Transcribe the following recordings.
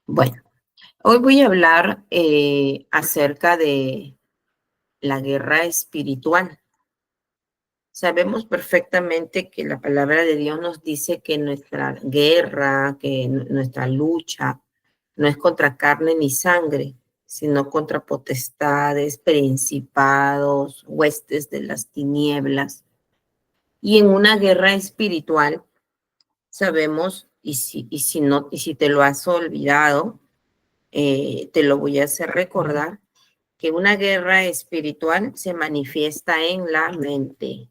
Bueno, hoy voy a hablar acerca de la guerra espiritual. Sabemos perfectamente que la palabra de Dios nos dice que nuestra guerra, que nuestra lucha no es contra carne ni sangre, sino contra potestades, principados, huestes de las tinieblas. Y en una guerra espiritual sabemos, y si te lo has olvidado, te lo voy a hacer recordar, que una guerra espiritual se manifiesta en la mente.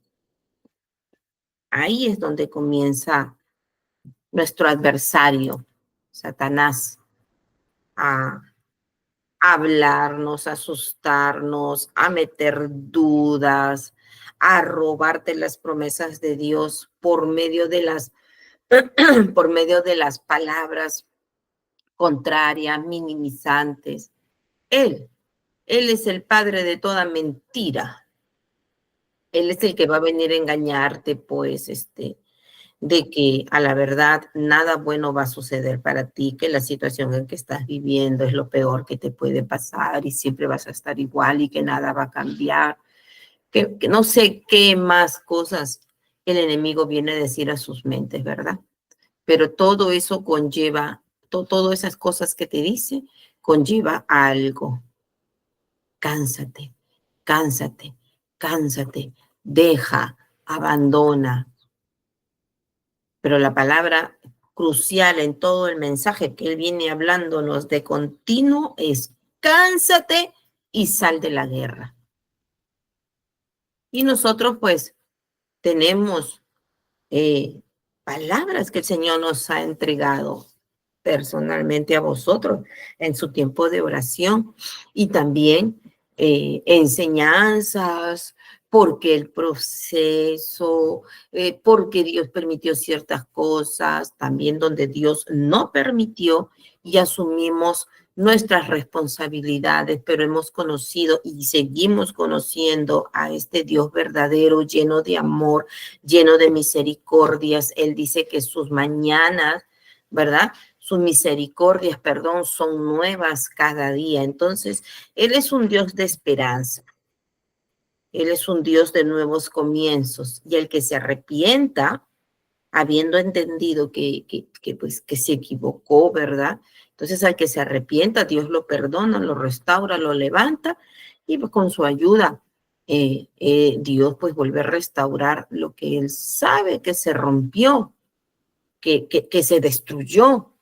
Ahí es donde comienza nuestro adversario, Satanás, a hablarnos, a asustarnos, a meter dudas, a robarte las promesas de Dios por medio de por medio de las palabras contrarias, minimizantes. Él, Él es el padre de toda mentira. Él es el que va a venir a engañarte, pues, de que a la verdad nada bueno va a suceder para ti, que la situación en que estás viviendo es lo peor que te puede pasar y siempre vas a estar igual y que nada va a cambiar, que no sé qué más cosas el enemigo viene a decir a sus mentes, ¿verdad? Pero todo eso conlleva, todas esas cosas que te dice, conlleva algo. Cánsate, cánsate, cánsate, deja, abandona. Pero la palabra crucial en todo el mensaje que él viene hablándonos de continuo es cánsate y sal de la guerra. Y nosotros pues tenemos palabras que el Señor nos ha entregado personalmente a vosotros en su tiempo de oración y también enseñanzas, porque el proceso, porque Dios permitió ciertas cosas, también donde Dios no permitió y asumimos nuestras responsabilidades, pero hemos conocido y seguimos conociendo a este Dios verdadero, lleno de amor, lleno de misericordias. Él dice que sus mañanas, ¿verdad? Sus misericordias, perdón, son nuevas cada día. Entonces, Él es un Dios de esperanza. Él es un Dios de nuevos comienzos. Y el que se arrepienta, habiendo entendido pues, que se equivocó, ¿verdad? Entonces, al que se arrepienta, Dios lo perdona, lo restaura, lo levanta y pues, con su ayuda, Dios pues vuelve a restaurar lo que Él sabe que se rompió, que se destruyó.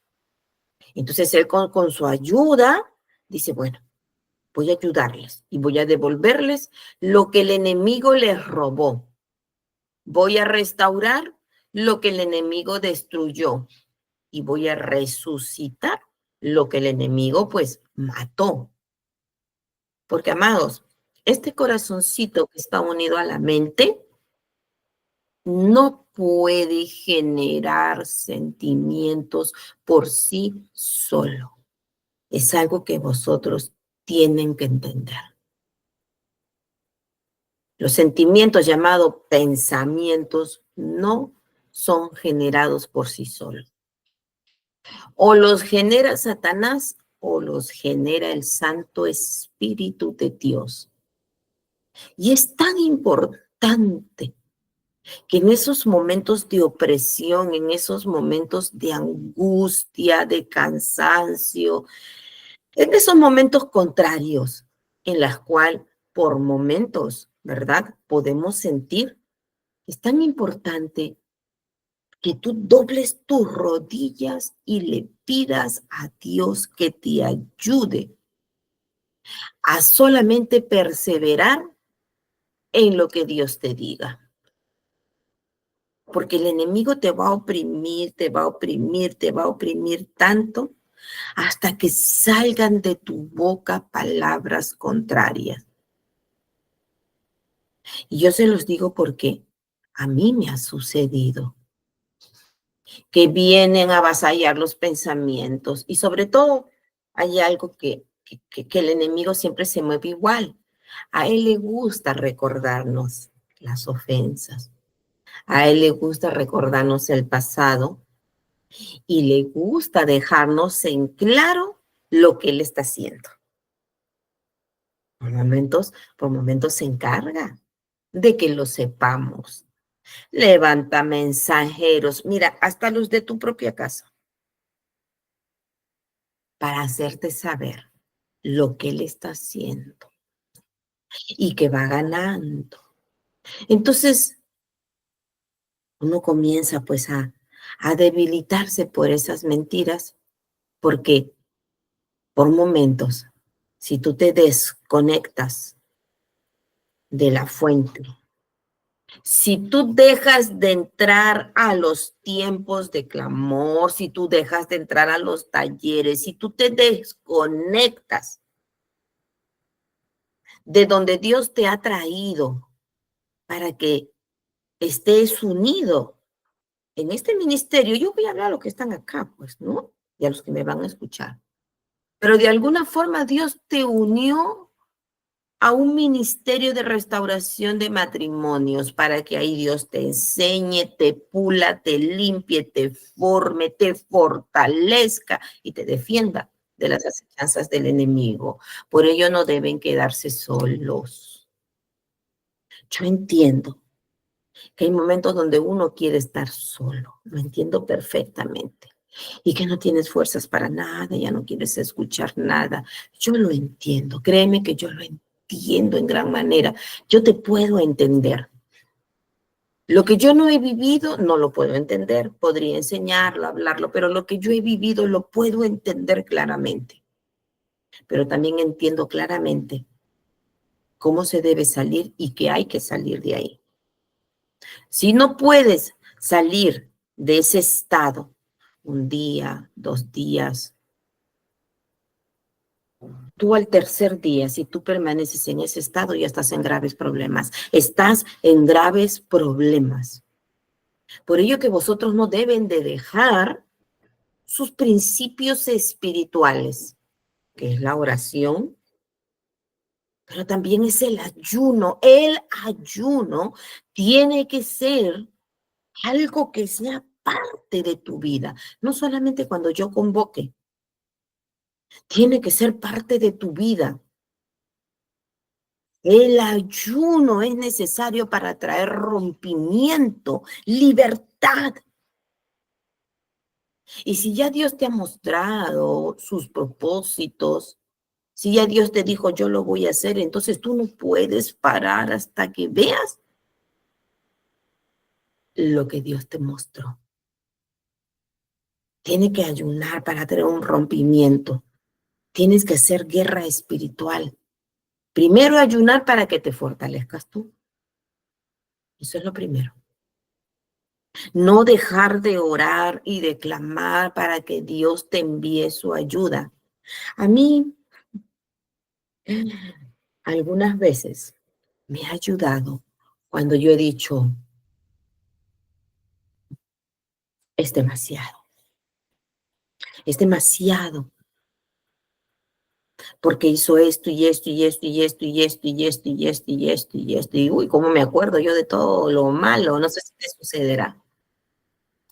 Entonces, Él con su ayuda dice, bueno, voy a ayudarles y voy a devolverles lo que el enemigo les robó. Voy a restaurar lo que el enemigo destruyó y voy a resucitar lo que el enemigo pues mató. Porque, amados, este corazoncito que está unido a la mente no puede generar sentimientos por sí solo. Es algo que vosotros tienen que entender. Los sentimientos llamados pensamientos no son generados por sí solos. O los genera Satanás o los genera el Santo Espíritu de Dios. Y es tan importante que en esos momentos de opresión, en esos momentos de angustia, de cansancio, en esos momentos contrarios, en los cuales por momentos, ¿verdad? Podemos sentir, es tan importante que tú dobles tus rodillas y le pidas a Dios que te ayude a solamente perseverar en lo que Dios te diga. Porque el enemigo te va a oprimir, te va a oprimir, te va a oprimir tanto hasta que salgan de tu boca palabras contrarias. Y yo se los digo porque a mí me ha sucedido que vienen a avasallar los pensamientos y sobre todo hay algo que el enemigo siempre se mueve igual. A él le gusta recordarnos las ofensas. A él le gusta recordarnos el pasado y le gusta dejarnos en claro lo que Él está haciendo. Por momentos se encarga de que lo sepamos. Levanta mensajeros, mira, hasta los de tu propia casa, para hacerte saber lo que Él está haciendo y que va ganando. Entonces, uno comienza pues a debilitarse por esas mentiras, porque por momentos, si tú te desconectas de la fuente, si tú dejas de entrar a los tiempos de clamor, si tú dejas de entrar a los talleres, si tú te desconectas de donde Dios te ha traído para que estés unido en este ministerio, yo voy a hablar a los que están acá, pues, ¿no? Y a los que me van a escuchar. Pero de alguna forma Dios te unió a un ministerio de restauración de matrimonios para que ahí Dios te enseñe, te pula, te limpie, te forme, te fortalezca y te defienda de las acechanzas del enemigo. Por ello no deben quedarse solos. Yo entiendo que hay momentos donde uno quiere estar solo, lo entiendo perfectamente, y que no tienes fuerzas para nada, ya no quieres escuchar nada. Yo lo entiendo, créeme que yo lo entiendo en gran manera, yo te puedo entender. Lo que yo no he vivido no lo puedo entender, podría enseñarlo, hablarlo, pero lo que yo he vivido lo puedo entender claramente. Pero también entiendo claramente cómo se debe salir y que hay que salir de ahí. Si no puedes salir de ese estado, un día, 2 días, tú al tercer día, si tú permaneces en ese estado, ya estás en graves problemas. Estás en graves problemas. Por ello que vosotros no deben de dejar sus principios espirituales, que es la oración, pero también es el ayuno. El ayuno tiene que ser algo que sea parte de tu vida, no solamente cuando yo convoque, tiene que ser parte de tu vida. El ayuno es necesario para traer rompimiento, libertad. Y si ya Dios te ha mostrado sus propósitos, si ya Dios te dijo, yo lo voy a hacer, entonces tú no puedes parar hasta que veas lo que Dios te mostró. Tiene que ayunar para tener un rompimiento. Tienes que hacer guerra espiritual. Primero ayunar para que te fortalezcas tú. Eso es lo primero. No dejar de orar y de clamar para que Dios te envíe su ayuda. A mí, algunas veces me ha ayudado cuando yo he dicho, es demasiado, porque hizo esto y esto y esto y esto y esto y esto y esto y esto y esto. Y uy, ¿cómo me acuerdo yo de todo lo malo? No sé si te sucederá.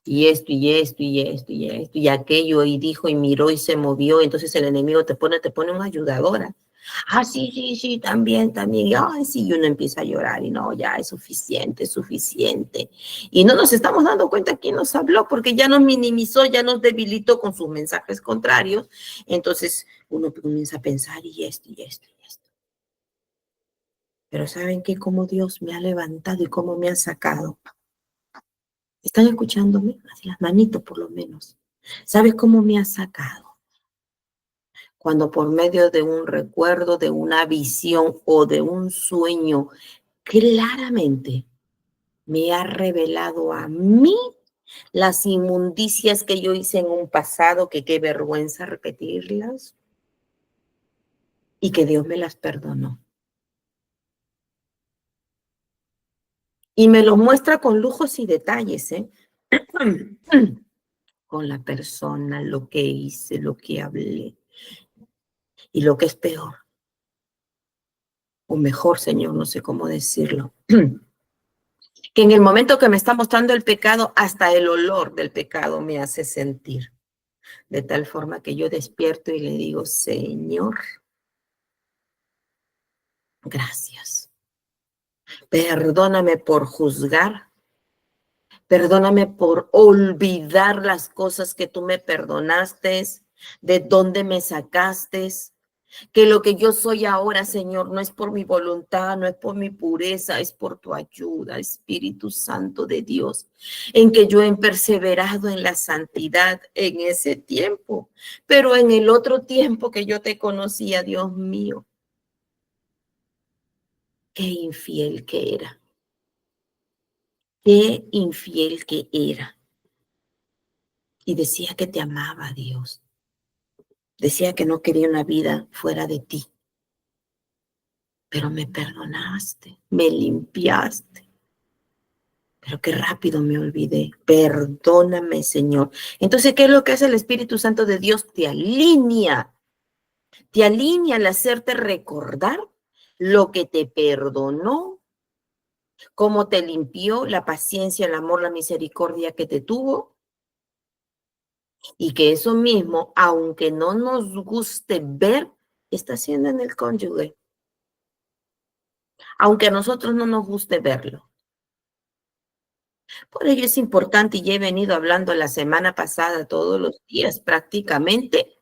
Y esto y esto y esto y esto y aquello, y dijo y miró y se movió, entonces el enemigo te pone una ayudadora. Ah, sí, sí, sí, también, también. Y, ay, sí, y uno empieza a llorar y no, ya es suficiente, es suficiente. Y no nos estamos dando cuenta quién nos habló, porque ya nos minimizó, ya nos debilitó con sus mensajes contrarios. Entonces uno comienza a pensar y esto y esto y esto. Pero ¿saben qué? Cómo Dios me ha levantado y cómo me ha sacado. ¿Están escuchándome? Así las manitos por lo menos. ¿Sabes cómo me ha sacado? Cuando por medio de un recuerdo, de una visión o de un sueño, claramente me ha revelado a mí las inmundicias que yo hice en un pasado, que qué vergüenza repetirlas, y que Dios me las perdonó. Y me lo muestra con lujos y detalles, ¿eh? Con la persona, lo que hice, lo que hablé. Y lo que es peor, o mejor, Señor, no sé cómo decirlo, que en el momento que me está mostrando el pecado, hasta el olor del pecado me hace sentir. De tal forma que yo despierto y le digo, Señor, gracias. Perdóname por juzgar. Perdóname por olvidar las cosas que tú me perdonaste, de dónde me sacaste, que lo que yo soy ahora, Señor, no es por mi voluntad, no es por mi pureza, es por tu ayuda, Espíritu Santo de Dios, en que yo he perseverado en la santidad en ese tiempo, pero en el otro tiempo que yo te conocía, Dios mío, qué infiel que era, qué infiel que era. Y decía que te amaba, Dios. Decía que no quería una vida fuera de ti, pero me perdonaste, me limpiaste. Pero qué rápido me olvidé. Perdóname, Señor. Entonces, ¿qué es lo que hace el Espíritu Santo de Dios? Te alinea al hacerte recordar lo que te perdonó, cómo te limpió, la paciencia, el amor, la misericordia que te tuvo. Y que eso mismo, aunque no nos guste ver, está haciendo en el cónyuge. Aunque a nosotros no nos guste verlo. Por ello es importante, y he venido hablando la semana pasada, todos los días prácticamente,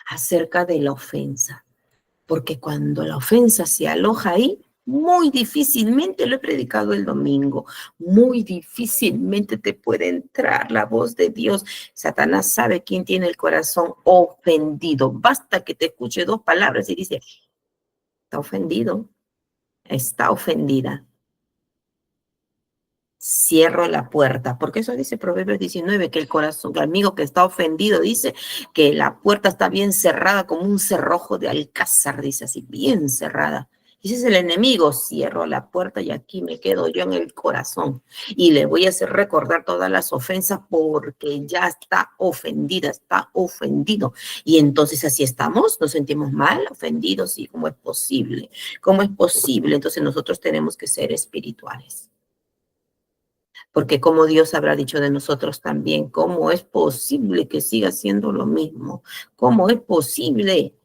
acerca de la ofensa. Porque cuando la ofensa se aloja ahí, muy difícilmente, lo he predicado el domingo, muy difícilmente te puede entrar la voz de Dios. Satanás sabe quién tiene el corazón ofendido. Basta que te escuche dos palabras y dice, está ofendido, está ofendida. Cierro la puerta, porque eso dice Proverbios 19, que el corazón, el amigo que está ofendido dice que la puerta está bien cerrada como un cerrojo de alcázar, dice así, bien cerrada. Y ese es el enemigo, cierro la puerta y aquí me quedo yo en el corazón y le voy a hacer recordar todas las ofensas porque ya está ofendida, está ofendido. Y entonces así estamos, nos sentimos mal, ofendidos, y ¿cómo es posible? ¿Cómo es posible? Entonces nosotros tenemos que ser espirituales. Porque como Dios habrá dicho de nosotros también, ¿cómo es posible que siga siendo lo mismo? ¿Cómo es posible?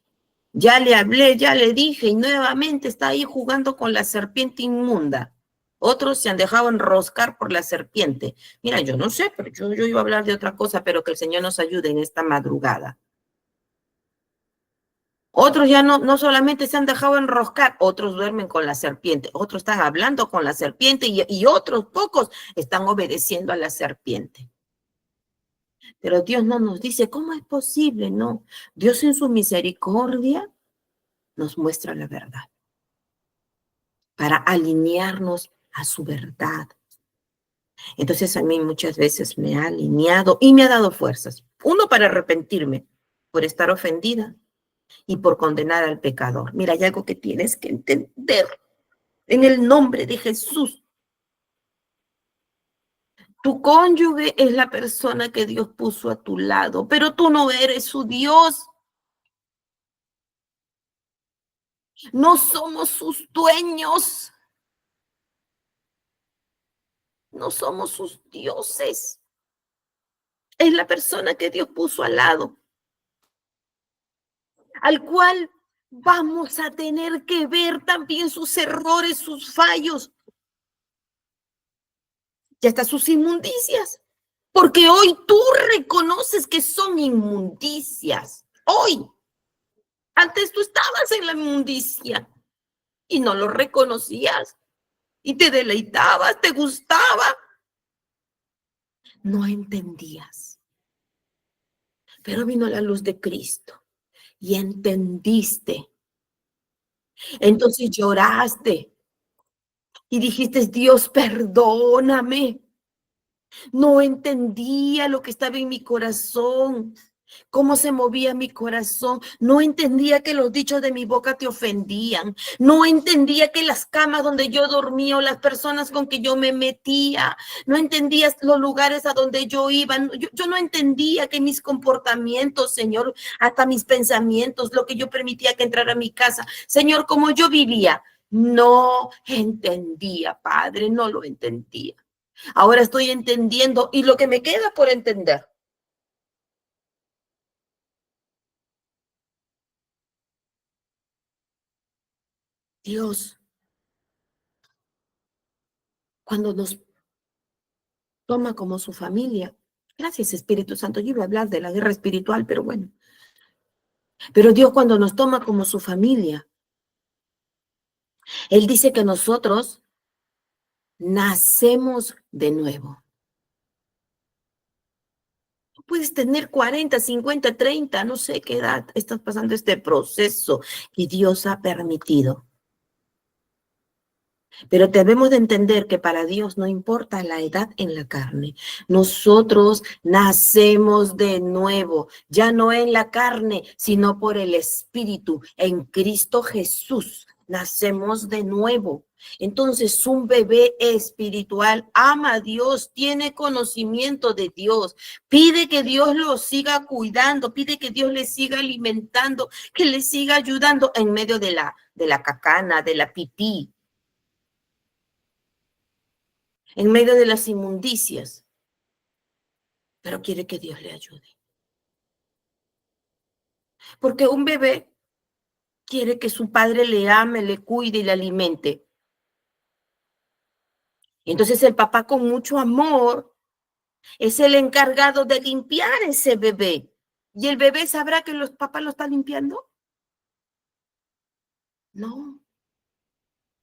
Ya le hablé, ya le dije y nuevamente está ahí jugando con la serpiente inmunda. Otros se han dejado enroscar por la serpiente. Mira, yo no sé, pero yo iba a hablar de otra cosa, pero que el Señor nos ayude en esta madrugada. Otros ya no solamente se han dejado enroscar, otros duermen con la serpiente, otros están hablando con la serpiente y otros pocos están obedeciendo a la serpiente. Pero Dios no nos dice, ¿cómo es posible? No, Dios en su misericordia nos muestra la verdad para alinearnos a su verdad. Entonces a mí muchas veces me ha alineado y me ha dado fuerzas. Uno, para arrepentirme por estar ofendida y por condenar al pecador. Mira, hay algo que tienes que entender en el nombre de Jesús. Tu cónyuge es la persona que Dios puso a tu lado, pero tú no eres su Dios. No somos sus dueños. No somos sus dioses. Es la persona que Dios puso al lado, al cual vamos a tener que ver también sus errores, sus fallos y hasta sus inmundicias. Porque hoy tú reconoces que son inmundicias. Hoy. Antes tú estabas en la inmundicia y no lo reconocías y te deleitabas, te gustaba. No entendías. Pero vino la luz de Cristo y entendiste. Entonces lloraste y dijiste, Dios, perdóname. No entendía lo que estaba en mi corazón, cómo se movía mi corazón. No entendía que los dichos de mi boca te ofendían. No entendía que las camas donde yo dormía o las personas con que yo me metía, no entendía los lugares a donde yo iba. Yo no entendía que mis comportamientos, Señor, hasta mis pensamientos, lo que yo permitía que entrara a mi casa. Señor, como yo vivía. No entendía, Padre, no lo entendía. Ahora estoy entendiendo y lo que me queda por entender. Dios, cuando nos toma como su familia, gracias Espíritu Santo, yo iba a hablar de la guerra espiritual, pero bueno. Pero Dios cuando nos toma como su familia, Él dice que nosotros nacemos de nuevo. Tú puedes tener 40, 50, 30, no sé qué edad estás pasando este proceso que Dios ha permitido. Pero debemos de entender que para Dios no importa la edad en la carne. Nosotros nacemos de nuevo, ya no en la carne, sino por el Espíritu. En Cristo Jesús nacemos de nuevo. Entonces, un bebé espiritual ama a Dios, tiene conocimiento de Dios, pide que Dios lo siga cuidando, pide que Dios le siga alimentando, que le siga ayudando en medio de la cacana, de la pipí, en medio de las inmundicias, pero quiere que Dios le ayude. Porque un bebé quiere que su padre le ame, le cuide y le alimente. Entonces el papá con mucho amor es el encargado de limpiar ese bebé. ¿Y el bebé sabrá que los papás lo están limpiando? No,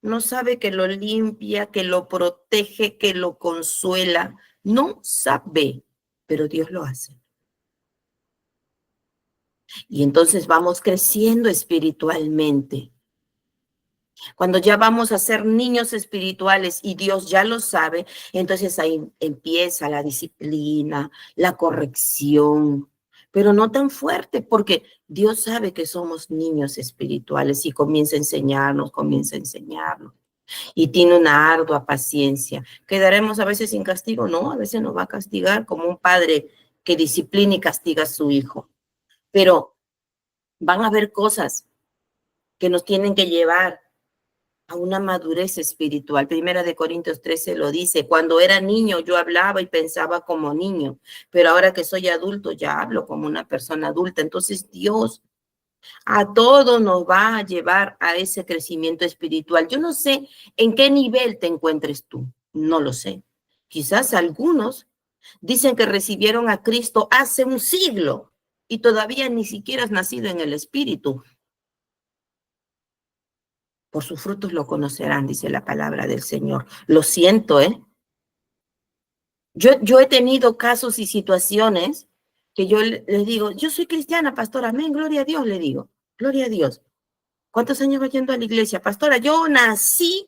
no sabe que lo limpia, que lo protege, que lo consuela. No sabe, pero Dios lo hace. Y entonces vamos creciendo espiritualmente. Cuando ya vamos a ser niños espirituales y Dios ya lo sabe, entonces ahí empieza la disciplina, la corrección, pero no tan fuerte, porque Dios sabe que somos niños espirituales y comienza a enseñarnos, comienza a enseñarnos. Y tiene una ardua paciencia. ¿Quedaremos a veces sin castigo? No, a veces nos va a castigar como un padre que disciplina y castiga a su hijo. Pero van a haber cosas que nos tienen que llevar a una madurez espiritual. Primera de Corintios 13 lo dice, cuando era niño yo hablaba y pensaba como niño, pero ahora que soy adulto ya hablo como una persona adulta. Entonces Dios a todo nos va a llevar a ese crecimiento espiritual. Yo no sé en qué nivel te encuentres tú, no lo sé. Quizás algunos dicen que recibieron a Cristo hace un siglo y todavía ni siquiera has nacido en el espíritu. Por sus frutos lo conocerán, dice la palabra del Señor. Lo siento, ¿eh? Yo he tenido casos y situaciones que yo les digo, yo soy cristiana, pastora, amén, gloria a Dios, le digo, gloria a Dios. ¿Cuántos años va yendo a la iglesia? Pastora, yo nací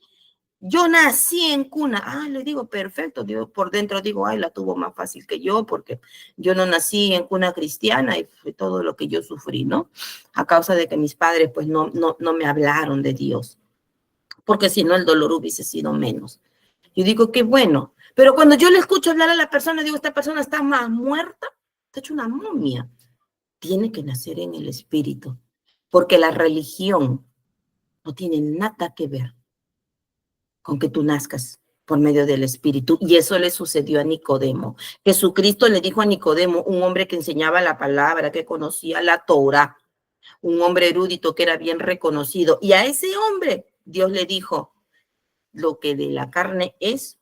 en cuna. Ah, le digo, perfecto. Digo, por dentro digo, ay, la tuvo más fácil que yo porque yo no nací en cuna cristiana y fue todo lo que yo sufrí, ¿no? A causa de que mis padres pues no me hablaron de Dios, porque si no el dolor hubiese sido menos. Yo digo, qué bueno. Pero cuando yo le escucho hablar a la persona, digo, esta persona está más muerta, está hecho una momia. Tiene que nacer en el espíritu, porque la religión no tiene nada que ver con que tú nazcas por medio del Espíritu. Y eso le sucedió a Nicodemo. Jesucristo le dijo a Nicodemo, un hombre que enseñaba la palabra, que conocía la Torá, un hombre erudito que era bien reconocido. Y a ese hombre Dios le dijo, lo que de la carne es,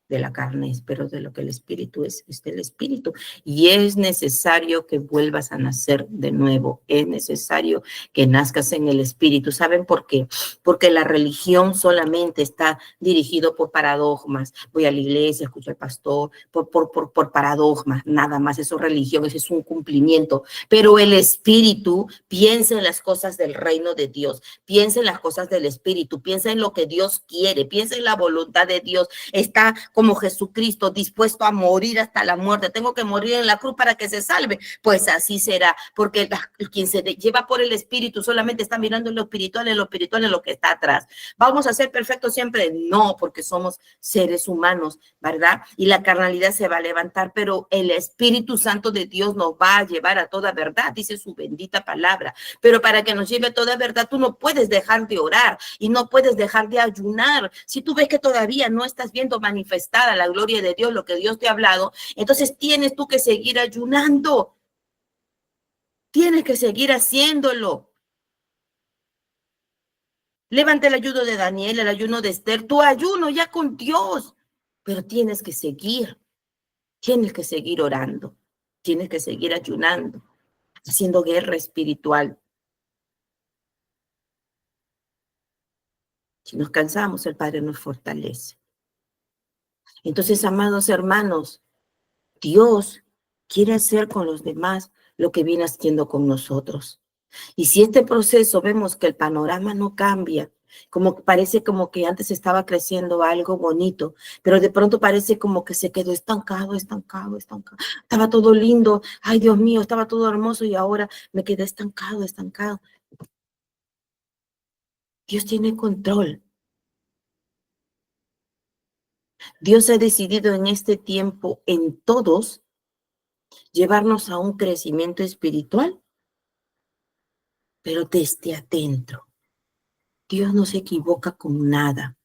de la carne es, pero de lo que el espíritu es del espíritu. Y es necesario que vuelvas a nacer de nuevo. Es necesario que nazcas en el espíritu. ¿Saben por qué? Porque la religión solamente está dirigido por paradigmas. Voy a la iglesia, escucho al pastor, por paradigmas, nada más. Eso es religión, eso es un cumplimiento. Pero el espíritu piensa en las cosas del reino de Dios, piensa en las cosas del espíritu, piensa en lo que Dios quiere, piensa en la voluntad de Dios. Está como Jesucristo, dispuesto a morir hasta la muerte. Tengo que morir en la cruz para que se salve. Pues así será, porque quien se lleva por el Espíritu solamente está mirando en lo espiritual, en lo que está atrás. ¿Vamos a ser perfectos siempre? No, porque somos seres humanos, ¿verdad? Y la carnalidad se va a levantar, pero el Espíritu Santo de Dios nos va a llevar a toda verdad, dice su bendita palabra. Pero para que nos lleve a toda verdad, tú no puedes dejar de orar y no puedes dejar de ayunar. Si tú ves que todavía no estás viendo manifestada la gloria de Dios, lo que Dios te ha hablado, entonces tienes tú que seguir ayunando. Tienes que seguir haciéndolo. Levanta el ayuno de Daniel, el ayuno de Esther, tu ayuno ya con Dios. Pero tienes que seguir orando, tienes que seguir ayunando, haciendo guerra espiritual. Si nos cansamos, el Padre nos fortalece. Entonces, amados hermanos, Dios quiere hacer con los demás lo que viene haciendo con nosotros. Y si este proceso vemos que el panorama no cambia, como parece como que antes estaba creciendo algo bonito, pero de pronto parece como que se quedó estancado. Estaba todo lindo, ay Dios mío, estaba todo hermoso y ahora me quedé estancado. Dios tiene control. Dios ha decidido en este tiempo en todos llevarnos a un crecimiento espiritual, pero desde adentro. Dios no se equivoca con nada.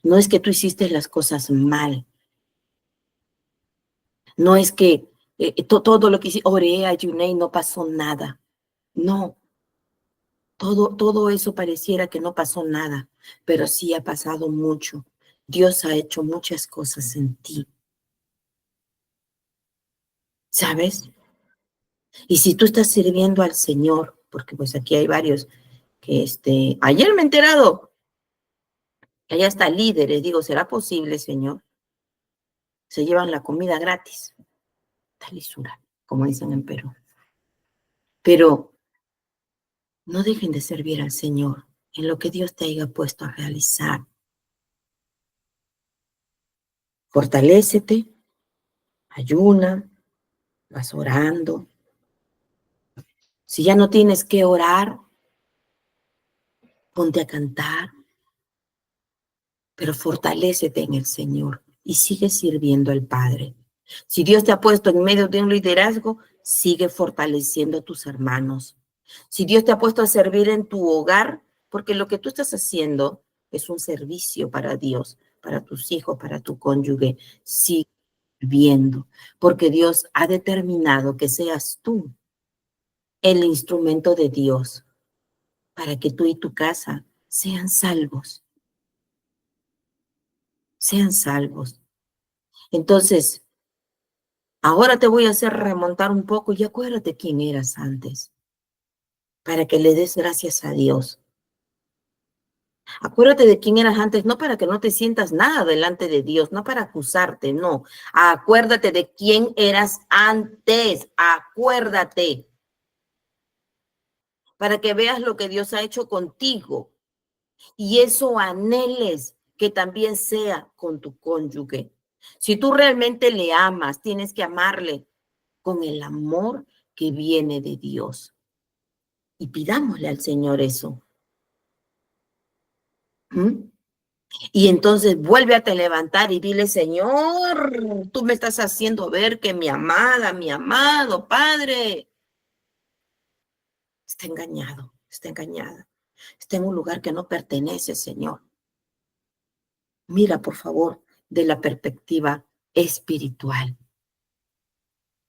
No es que tú hiciste las cosas mal. No es que todo lo que hice, oré, ayuné y no pasó nada. No, todo eso pareciera que no pasó nada, pero sí ha pasado mucho. Dios ha hecho muchas cosas en ti, ¿sabes? Y si tú estás sirviendo al Señor, porque pues aquí hay varios que ayer me he enterado que hay hasta líderes, digo, ¿será posible, Señor? Se llevan la comida gratis, tal lisura, como dicen en Perú. Pero no dejen de servir al Señor en lo que Dios te haya puesto a realizar. Fortalécete, ayuna, vas orando. Si ya no tienes que orar, ponte a cantar, pero fortalécete en el Señor y sigue sirviendo al Padre. Si Dios te ha puesto en medio de un liderazgo, sigue fortaleciendo a tus hermanos. Si Dios te ha puesto a servir en tu hogar, porque lo que tú estás haciendo es un servicio para Dios, para tus hijos, para tu cónyuge, sigue sirviendo, porque Dios ha determinado que seas tú el instrumento de Dios para que tú y tu casa sean salvos, sean salvos. Entonces, ahora te voy a hacer remontar un poco y acuérdate quién eras antes, para que le des gracias a Dios. Acuérdate de quién eras antes, no para que no te sientas nada delante de Dios, no para acusarte, no. Acuérdate de quién eras antes, acuérdate, para que veas lo que Dios ha hecho contigo y eso anheles que también sea con tu cónyuge. Si tú realmente le amas, tienes que amarle con el amor que viene de Dios. Y pidámosle al Señor eso. ¿Mm? Y entonces vuélvete a levantar y dile, Señor, tú me estás haciendo ver que mi amada, mi amado Padre, está engañado, está engañada. Está en un lugar que no pertenece, Señor. Mira, por favor, de la perspectiva espiritual.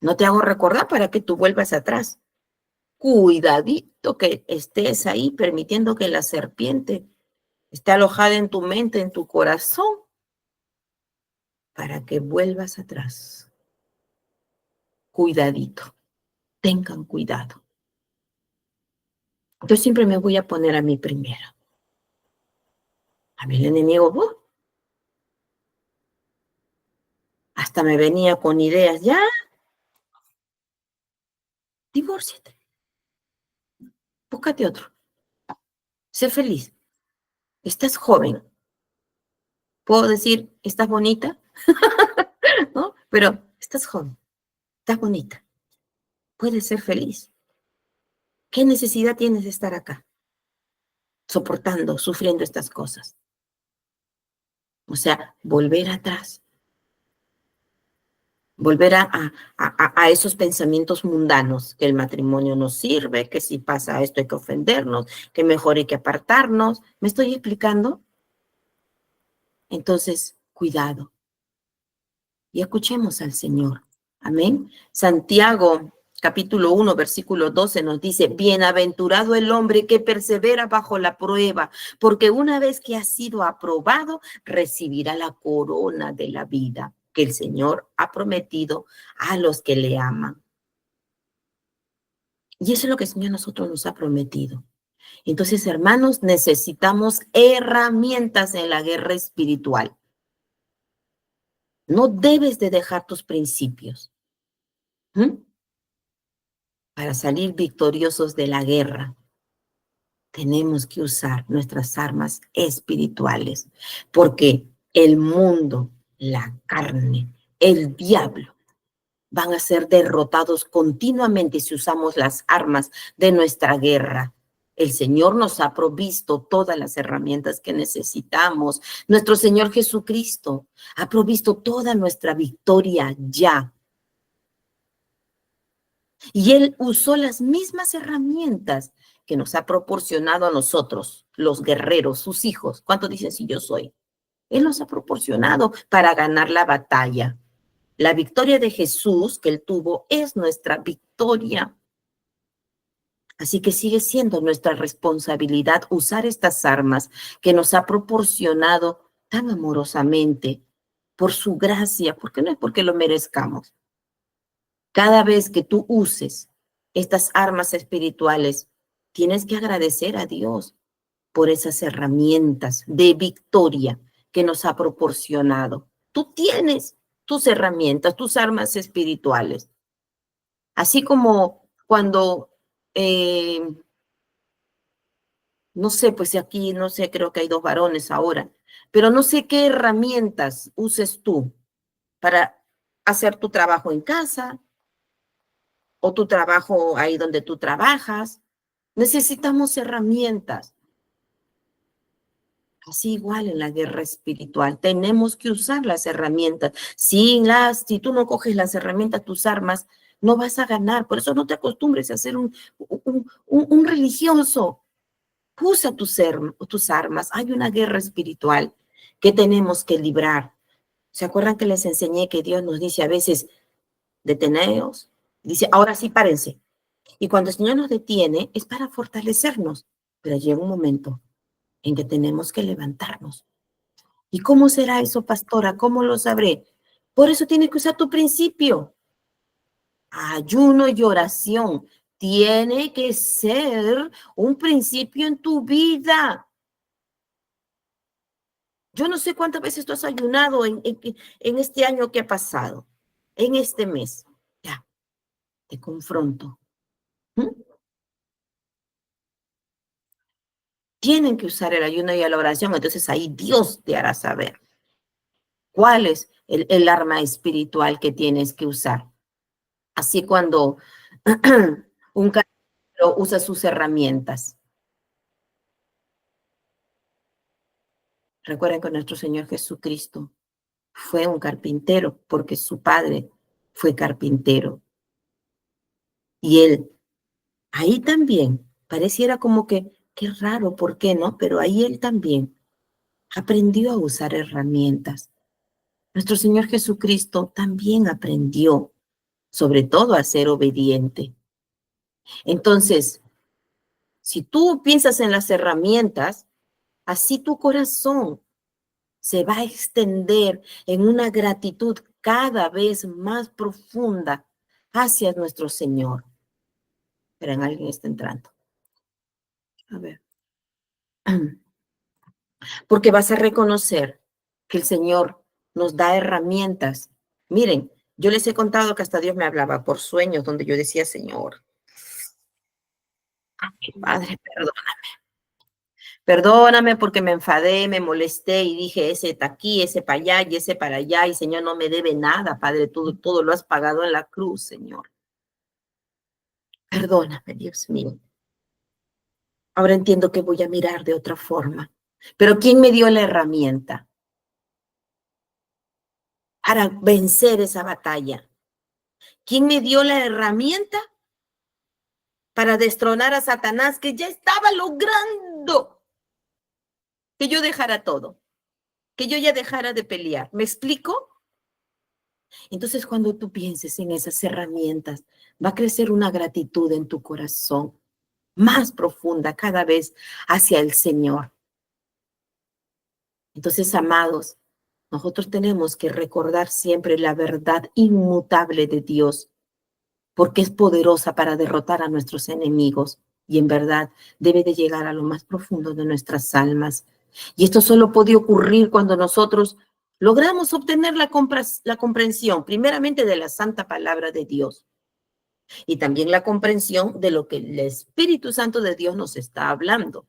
No te hago recordar para que tú vuelvas atrás. Cuidadito que estés ahí permitiendo que la serpiente esté alojada en tu mente, en tu corazón, para que vuelvas atrás. Cuidadito, tengan cuidado. Yo siempre me voy a poner a mí primero. A mí el enemigo, hasta me venía con ideas, ya, divórciate, búscate otro, sé feliz, estás joven, Puedo decir, estás bonita, ¿no? Pero estás joven, estás bonita, puedes ser feliz. ¿Qué necesidad tienes de estar acá, soportando, sufriendo estas cosas? O sea, volver atrás, volver a esos pensamientos mundanos, que el matrimonio no sirve, que si pasa esto hay que ofendernos, que mejor hay que apartarnos. ¿Me estoy explicando? Entonces, cuidado y escuchemos al Señor. Amén. Santiago, capítulo 1, versículo 12 nos dice, bienaventurado el hombre que persevera bajo la prueba, porque una vez que ha sido aprobado, recibirá la corona de la vida que el Señor ha prometido a los que le aman. Y eso es lo que el Señor a nosotros nos ha prometido. Entonces, hermanos, necesitamos herramientas en la guerra espiritual. No debes de dejar tus principios. Para salir victoriosos de la guerra, tenemos que usar nuestras armas espirituales, porque el mundo, la carne, el diablo van a ser derrotados continuamente si usamos las armas de nuestra guerra. El Señor nos ha provisto todas las herramientas que necesitamos. Nuestro Señor Jesucristo ha provisto toda nuestra victoria ya. Y Él usó las mismas herramientas que nos ha proporcionado a nosotros, los guerreros, sus hijos. ¿Cuántos dicen si yo soy? Él nos ha proporcionado para ganar la batalla. La victoria de Jesús que Él tuvo es nuestra victoria. Así que sigue siendo nuestra responsabilidad usar estas armas que nos ha proporcionado tan amorosamente por su gracia, porque no es porque lo merezcamos. Cada vez que tú uses estas armas espirituales, tienes que agradecer a Dios por esas herramientas de victoria que nos ha proporcionado. Tú tienes tus herramientas, tus armas espirituales. Así como cuando, no sé, pues aquí, no sé, creo que hay 2 varones ahora, pero no sé qué herramientas uses tú para hacer tu trabajo en casa, o tu trabajo ahí donde tú trabajas. Necesitamos herramientas. Así igual en la guerra espiritual, tenemos que usar las herramientas. Si tú no coges las herramientas, tus armas, no vas a ganar. Por eso no te acostumbres a ser un religioso. Usa tus armas. Hay una guerra espiritual que tenemos que librar. ¿Se acuerdan que les enseñé que Dios nos dice a veces, deteneos? Dice, ahora sí, párense. Y cuando el Señor nos detiene, es para fortalecernos. Pero llega un momento en que tenemos que levantarnos. ¿Y cómo será eso, pastora? ¿Cómo lo sabré? Por eso tienes que usar tu principio. Ayuno y oración. Tiene que ser un principio en tu vida. Yo no sé cuántas veces tú has ayunado en este año que ha pasado, en este mes. Ya, te confronto. ¿Mm? Tienen que usar el ayuno y la oración, entonces ahí Dios te hará saber cuál es el arma espiritual que tienes que usar. Así cuando un carpintero usa sus herramientas. Recuerden que nuestro Señor Jesucristo fue un carpintero porque su padre fue carpintero. Y él, ahí también, pareciera como que, qué raro, ¿por qué no? Pero ahí él también aprendió a usar herramientas. Nuestro Señor Jesucristo también aprendió, sobre todo, a ser obediente. Entonces, si tú piensas en las herramientas, así tu corazón se va a extender en una gratitud cada vez más profunda hacia nuestro Señor. Pero alguien está entrando. A ver. Porque vas a reconocer que el Señor nos da herramientas. Miren, yo les he contado que hasta Dios me hablaba por sueños donde yo decía, Señor, Padre, perdón. Perdóname porque me enfadé, me molesté y dije ese está aquí, ese para allá y ese para allá. Y Señor, no me debe nada, Padre. Todo lo has pagado en la cruz, Señor. Perdóname, Dios mío. Ahora entiendo que voy a mirar de otra forma. Pero ¿quién me dio la herramienta para vencer esa batalla? ¿Quién me dio la herramienta para destronar a Satanás, que ya estaba logrando que yo dejara todo, que yo ya dejara de pelear? ¿Me explico? Entonces, cuando tú pienses en esas herramientas, va a crecer una gratitud en tu corazón más profunda cada vez hacia el Señor. Entonces, amados, nosotros tenemos que recordar siempre la verdad inmutable de Dios, porque es poderosa para derrotar a nuestros enemigos y en verdad debe de llegar a lo más profundo de nuestras almas. Y esto solo puede ocurrir cuando nosotros logramos obtener la comprensión, primeramente de la santa palabra de Dios y también la comprensión de lo que el Espíritu Santo de Dios nos está hablando.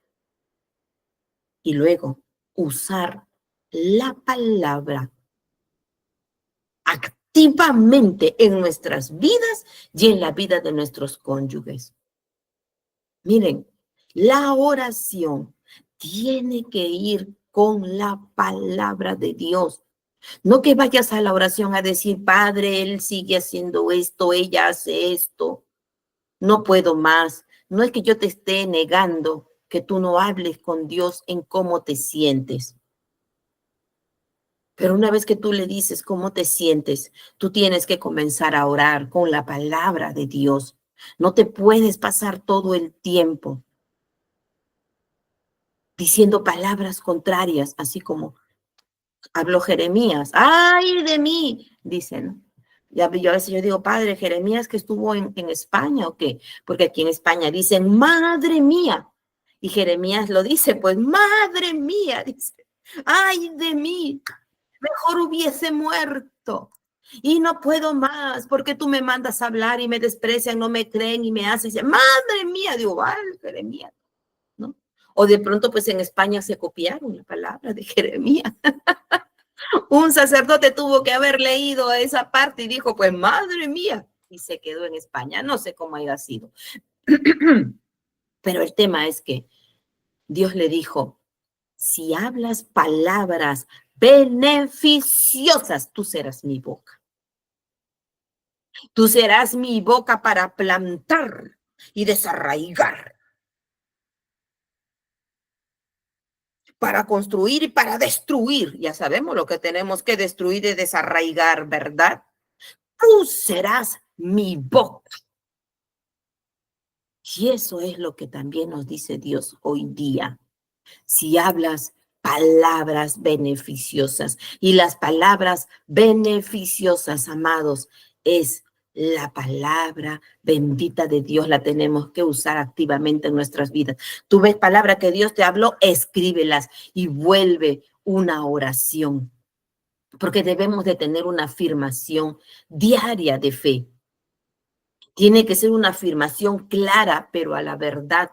Y luego usar la palabra activamente en nuestras vidas y en la vida de nuestros cónyuges. Miren, la oración tiene que ir con la palabra de Dios. No que vayas a la oración a decir, Padre, él sigue haciendo esto, ella hace esto, no puedo más. No es que yo te esté negando que tú no hables con Dios en cómo te sientes. Pero una vez que tú le dices cómo te sientes, tú tienes que comenzar a orar con la palabra de Dios. No te puedes pasar todo el tiempo diciendo palabras contrarias, así como habló Jeremías. ¡Ay de mí! Dicen. Ya, yo a veces yo digo, Padre, Jeremías que estuvo en España o qué, porque aquí en España dicen, madre mía. Y Jeremías lo dice, pues, madre mía, dice, ¡ay de mí! Mejor hubiese muerto. Y no puedo más, porque tú me mandas a hablar y me desprecian, no me creen y me hacen, madre mía, digo, vale, Jeremías, ¿no? O de pronto, pues en España se copiaron la palabra de Jeremías. Un sacerdote tuvo que haber leído esa parte y dijo, pues madre mía, y se quedó en España. No sé cómo haya sido. Pero el tema es que Dios le dijo, si hablas palabras beneficiosas, tú serás mi boca. Tú serás mi boca para plantar y desarraigar, para construir y para destruir. Ya sabemos lo que tenemos que destruir y desarraigar, ¿verdad? Tú serás mi boca. Y eso es lo que también nos dice Dios hoy día. Si hablas palabras beneficiosas, y las palabras beneficiosas, amados, es la palabra bendita de Dios, la tenemos que usar activamente en nuestras vidas. Tú ves palabra que Dios te habló, escríbelas y vuelve una oración, porque debemos de tener una afirmación diaria de fe. Tiene que ser una afirmación clara, pero a la verdad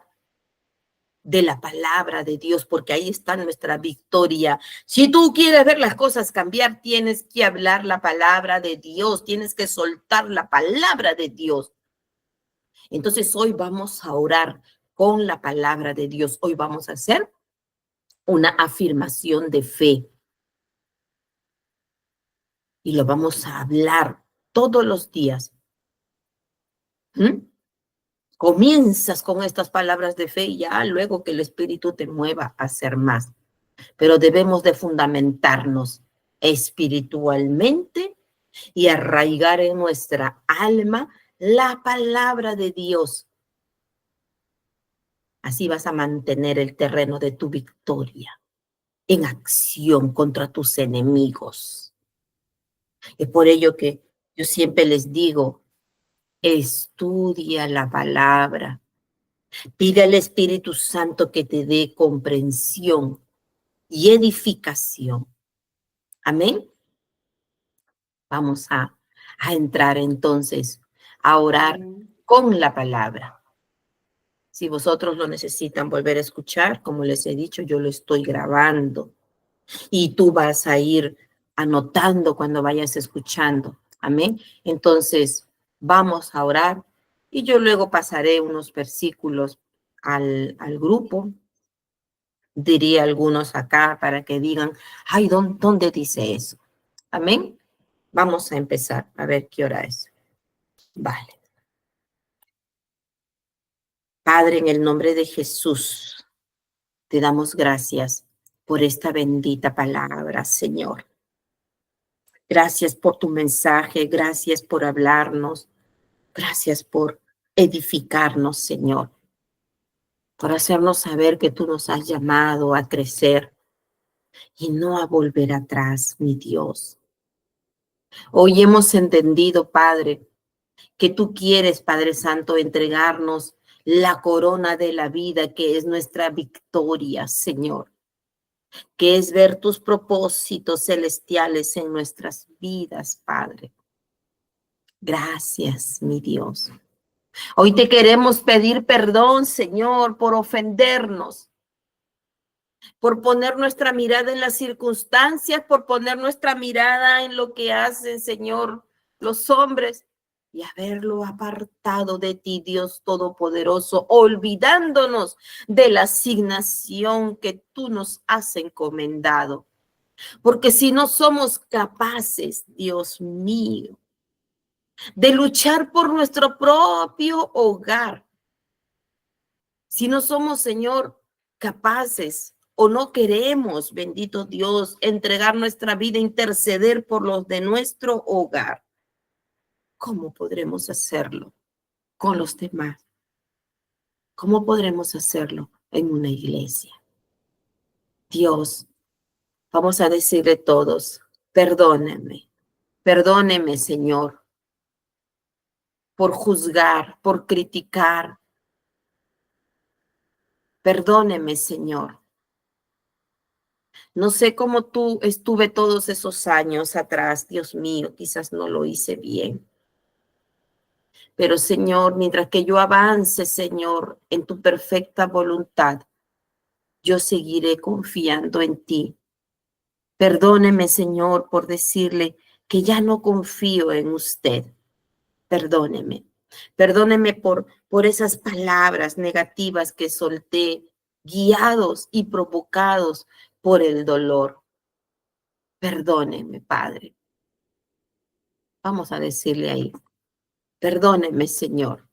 de la palabra de Dios, porque ahí está nuestra victoria. Si tú quieres ver las cosas cambiar, tienes que hablar la palabra de Dios, tienes que soltar la palabra de Dios. Entonces hoy vamos a orar con la palabra de Dios. Hoy vamos a hacer una afirmación de fe y lo vamos a hablar todos los días. ¿Mm? Comienzas con estas palabras de fe y ya luego que el Espíritu te mueva a hacer más. Pero debemos de fundamentarnos espiritualmente y arraigar en nuestra alma la palabra de Dios. Así vas a mantener el terreno de tu victoria en acción contra tus enemigos. Es por ello que yo siempre les digo, estudia la palabra, pide al Espíritu Santo que te dé comprensión y edificación. Amén. Vamos a entrar entonces a orar con la palabra. Si vosotros lo necesitan volver a escuchar, como les he dicho, yo lo estoy grabando y tú vas a ir anotando cuando vayas escuchando. Amén. Entonces, vamos a orar y yo luego pasaré unos versículos al grupo. Diría algunos acá para que digan, ay, ¿dónde dice eso? Amén. Vamos a empezar a ver qué hora es. Vale. Padre, en el nombre de Jesús, te damos gracias por esta bendita palabra, Señor. Gracias por tu mensaje, gracias por hablarnos, gracias por edificarnos, Señor, por hacernos saber que tú nos has llamado a crecer y no a volver atrás, mi Dios. Hoy hemos entendido, Padre, que tú quieres, Padre Santo, entregarnos la corona de la vida, que es nuestra victoria, Señor, que es ver tus propósitos celestiales en nuestras vidas, Padre. Gracias, mi Dios. Hoy te queremos pedir perdón, Señor, por ofendernos, por poner nuestra mirada en las circunstancias, por poner nuestra mirada en lo que hacen, Señor, los hombres y haberlo apartado de ti, Dios Todopoderoso, olvidándonos de la asignación que tú nos has encomendado. Porque si no somos capaces, Dios mío, de luchar por nuestro propio hogar, si no somos, Señor, capaces o no queremos, bendito Dios, entregar nuestra vida, interceder por los de nuestro hogar, ¿cómo podremos hacerlo con los demás? ¿Cómo podremos hacerlo en una iglesia? Dios, vamos a decirle todos, perdóneme, Señor, por juzgar, por criticar. Perdóneme, Señor. No sé cómo tú estuve todos esos años atrás, Dios mío, quizás no lo hice bien. Pero Señor, mientras que yo avance, Señor, en tu perfecta voluntad, yo seguiré confiando en ti. Perdóneme, Señor, por decirle que ya no confío en usted. Perdóneme. Perdóneme por esas palabras negativas que solté, guiados y provocados por el dolor. Perdóneme, Padre. Vamos a decirle ahí, perdóneme, Señor.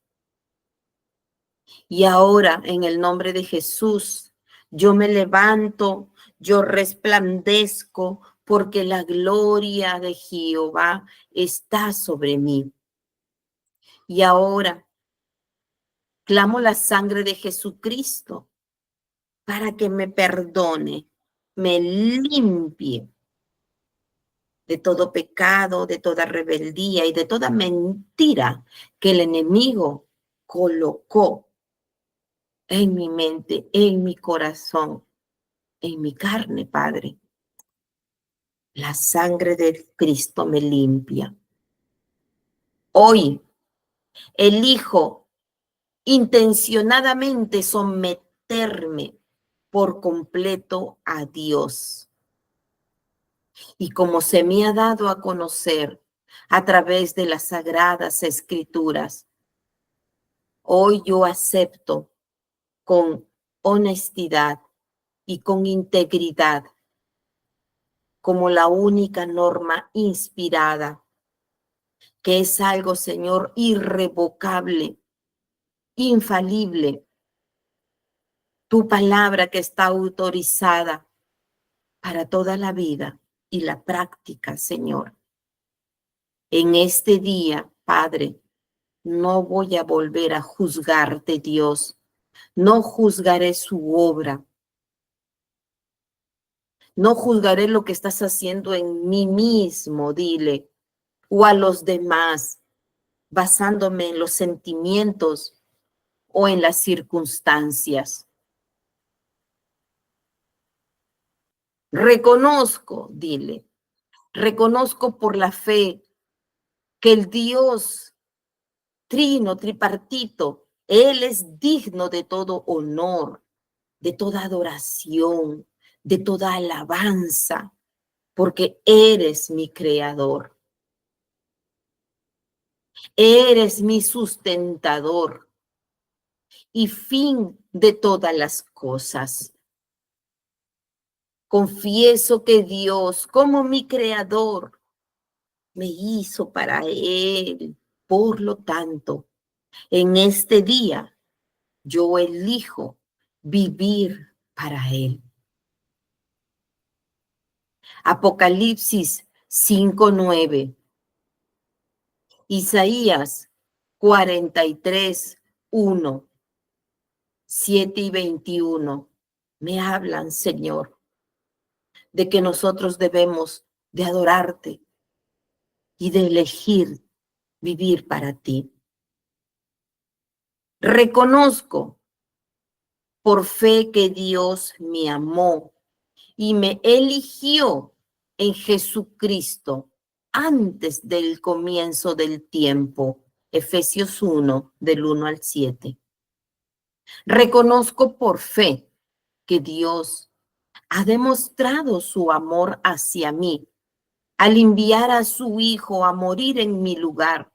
Y ahora, en el nombre de Jesús, yo me levanto, yo resplandezco, porque la gloria de Jehová está sobre mí. Y ahora, clamo la sangre de Jesucristo para que me perdone, me limpie de todo pecado, de toda rebeldía y de toda mentira que el enemigo colocó en mi mente, en mi corazón, en mi carne, Padre. La sangre de Cristo me limpia. Hoy elijo intencionadamente someterme por completo a Dios. Y como se me ha dado a conocer a través de las sagradas escrituras, hoy yo acepto con honestidad y con integridad como la única norma inspirada, que es algo, Señor, irrevocable, infalible. Tu palabra que está autorizada para toda la vida y la práctica, Señor. En este día, Padre, no voy a volver a juzgarte, Dios. No juzgaré su obra. No juzgaré lo que estás haciendo en mí mismo, dile, o a los demás, basándome en los sentimientos o en las circunstancias. Reconozco, dile, reconozco por la fe que el Dios trino, tripartito, Él es digno de todo honor, de toda adoración, de toda alabanza, porque eres mi creador. Eres mi sustentador y fin de todas las cosas. Confieso que Dios, como mi creador, me hizo para Él. Por lo tanto, en este día yo elijo vivir para Él. Apocalipsis 5:9. Isaías 43:1, 7 y 21. Me hablan, Señor, de que nosotros debemos de adorarte y de elegir vivir para ti. Reconozco por fe que Dios me amó y me eligió en Jesucristo antes del comienzo del tiempo. Efesios 1, del 1 al 7. Reconozco por fe que Dios ha demostrado su amor hacia mí al enviar a su Hijo a morir en mi lugar,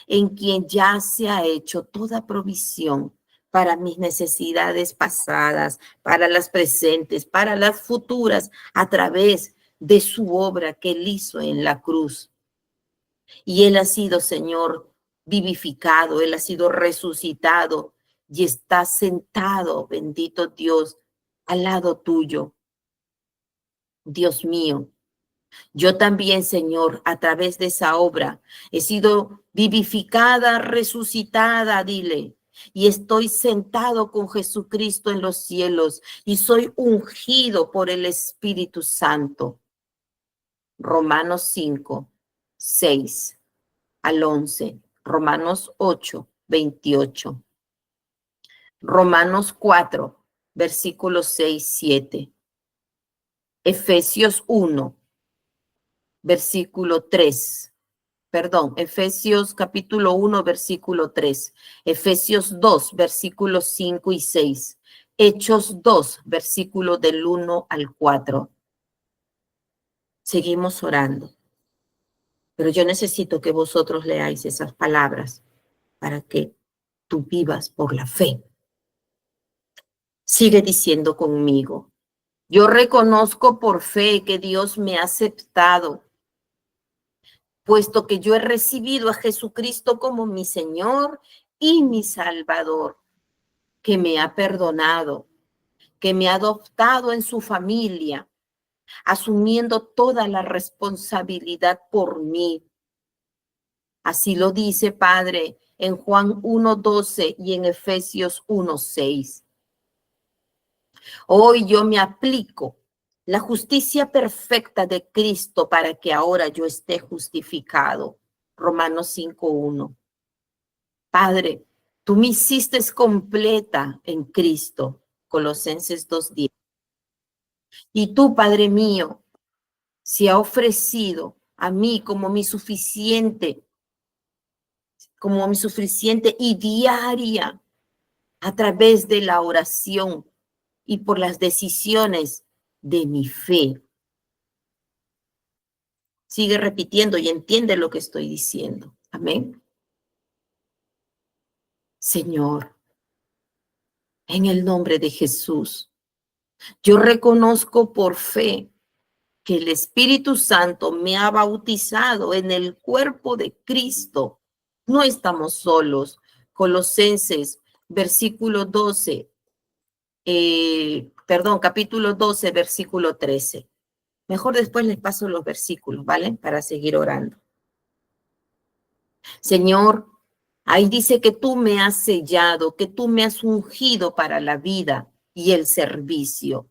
en quien ya se ha hecho toda provisión para mis necesidades pasadas, para las presentes, para las futuras, a través de su obra que él hizo en la cruz. Y él ha sido, Señor, vivificado, él ha sido resucitado y está sentado, bendito Dios, al lado tuyo. Dios mío, yo también, Señor, a través de esa obra, he sido vivificada, resucitada, dile, y estoy sentado con Jesucristo en los cielos y soy ungido por el Espíritu Santo. Romanos 5, 6 al 11, Romanos 8, 28, Romanos 4, versículos 6, 7, Efesios 1, versículo 3. Efesios capítulo 1, versículo 3, Efesios 2, versículos 5 y 6, Hechos 2, versículo del 1 al 4. Seguimos orando, pero yo necesito que vosotros leáis esas palabras para que tú vivas por la fe. Sigue diciendo conmigo, yo reconozco por fe que Dios me ha aceptado, puesto que yo he recibido a Jesucristo como mi Señor y mi Salvador, que me ha perdonado, que me ha adoptado en su familia, asumiendo toda la responsabilidad por mí. Así lo dice, Padre, en Juan 1:12 y en Efesios 1:6. Hoy yo me aplico la justicia perfecta de Cristo para que ahora yo esté justificado. Romanos 5:1. Padre, tú me hiciste completa en Cristo. Colosenses 2:10. Y tú, Padre mío, se ha ofrecido a mí como mi suficiente y diaria a través de la oración y por las decisiones de mi fe. Sigue repitiendo y entiende lo que estoy diciendo. Amén. Señor, en el nombre de Jesús, yo reconozco por fe que el Espíritu Santo me ha bautizado en el cuerpo de Cristo. No estamos solos. Colosenses, versículo 12, capítulo 12, versículo 13. Mejor después les paso los versículos, ¿vale? Para seguir orando. Señor, ahí dice que tú me has sellado, que tú me has ungido para la vida y el servicio.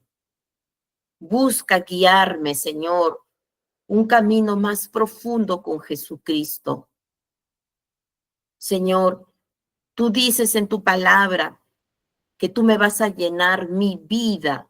Busca guiarme, Señor, un camino más profundo con Jesucristo. Señor, tú dices en tu palabra que tú me vas a llenar mi vida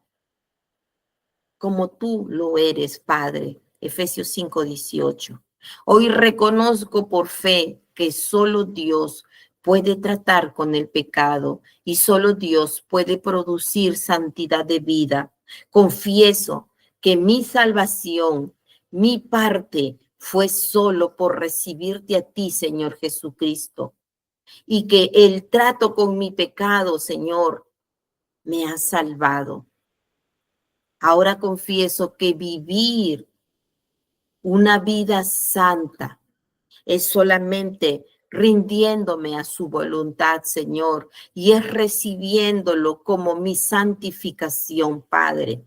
como tú lo eres, Padre. Efesios 5:18. Hoy reconozco por fe que solo Dios puede tratar con el pecado y solo Dios puede producir santidad de vida. Confieso que mi salvación, mi parte, fue solo por recibirte a ti, Señor Jesucristo, y que el trato con mi pecado, Señor, me ha salvado. Ahora confieso que vivir una vida santa es solamente rindiéndome a su voluntad, Señor, y es recibiéndolo como mi santificación, Padre,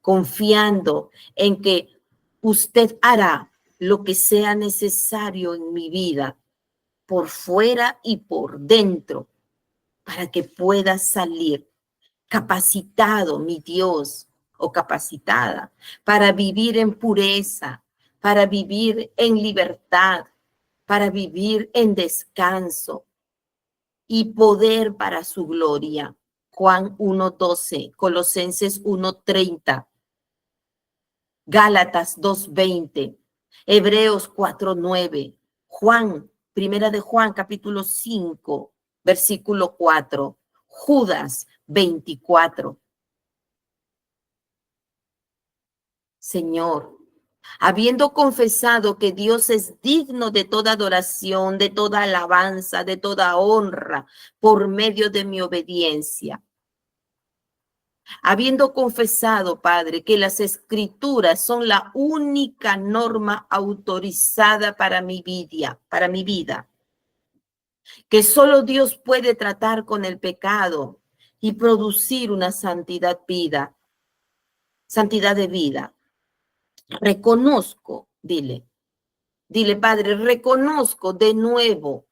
confiando en que usted hará lo que sea necesario en mi vida, por fuera y por dentro, para que pueda salir capacitado, mi Dios, o capacitada, para vivir en pureza, para vivir en libertad, para vivir en descanso y poder para su gloria. Juan 1:12, Colosenses 1:30, Gálatas 2:20, Hebreos 4:9, Primera de Juan, capítulo 5, versículo 4, Judas 24. Señor, habiendo confesado que Dios es digno de toda adoración, de toda alabanza, de toda honra, por medio de mi obediencia. Habiendo confesado, Padre, que las escrituras son la única norma autorizada para mi vida, que solo Dios puede tratar con el pecado y producir una santidad de vida. Reconozco, dile, Padre, reconozco de nuevo